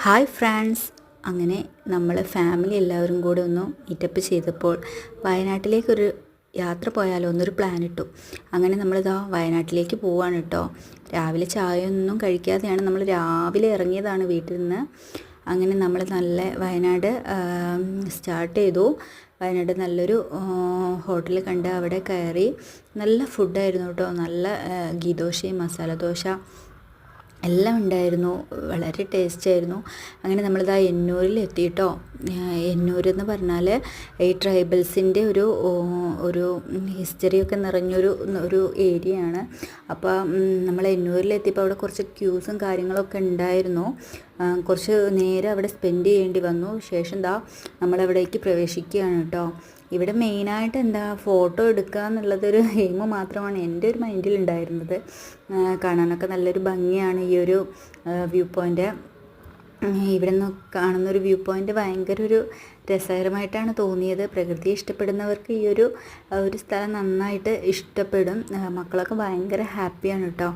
Hi friends, അങ്ങനെ നമ്മൾ family എല്ലാവരും കൂടെ ഒന്ന് മീറ്റപ്പ് ചെയ്തപ്പോൾ വയനാട്ടിലേക്കൊരു യാത്ര പോയാലോ എന്നൊരു പ്ലാൻ ഇട്ടു. അങ്ങനെ നമ്മളിതാ വയനാട്ടിലേക്ക് പോവാണ് കേട്ടോ. രാവിലെ ചായ ഒന്നും കഴിക്കാതെയാണ് നമ്മൾ രാവിലെ ഇറങ്ങിയതാണ് വീട്ടിൽ നിന്ന്. അങ്ങനെ നമ്മൾ നല്ല വയനാട് സ്റ്റാർട്ട് ചെയ്തു. വയനാട് നല്ലൊരു ഹോട്ടൽ കണ്ട് അവിടെ കയറി. നല്ല ഫുഡായിരുന്നു കേട്ടോ. നല്ല ഗീ ദോശയും മസാല ദോശ എല്ലാം ഉണ്ടായിരുന്നു. വളരെ ടേസ്റ്റായിരുന്നു. അങ്ങനെ നമ്മളിതാ എന്നൂരിൽ എത്തിയിട്ടോ. എന്നൂരെന്ന് പറഞ്ഞാൽ ഈ ട്രൈബൽസിൻ്റെ ഒരു ഹിസ്റ്ററിയൊക്കെ നിറഞ്ഞൊരു ഏരിയയാണ്. അപ്പോൾ നമ്മൾ എന്നൂരിലെത്തിയപ്പോൾ അവിടെ കുറച്ച് ക്യൂസും കാര്യങ്ങളൊക്കെ ഉണ്ടായിരുന്നു. കുറച്ച് നേരം അവിടെ സ്പെൻഡ് ചെയ്യേണ്ടി വന്നു. ശേഷം നമ്മളവിടേക്ക് പ്രവേശിക്കുകയാണ് കേട്ടോ. ഇവിടെ മെയിനായിട്ട് ഫോട്ടോ എടുക്കുക എന്നുള്ളതൊരു എയിം മാത്രമാണ് എൻ്റെ ഒരു മൈൻഡിലുണ്ടായിരുന്നത്. കാണാനൊക്കെ നല്ലൊരു ഭംഗിയാണ് ഈ ഒരു വ്യൂ പോയിൻ്റ്. ഇവിടെ നിന്ന് കാണുന്നൊരു വ്യൂ പോയിൻ്റ് ഭയങ്കര ഒരു രസകരമായിട്ടാണ് തോന്നിയത്. പ്രകൃതിയെ ഇഷ്ടപ്പെടുന്നവർക്ക് ഈ ഒരു സ്ഥലം നന്നായിട്ട് ഇഷ്ടപ്പെടും. മക്കളൊക്കെ ഭയങ്കര ഹാപ്പിയാണ് കേട്ടോ.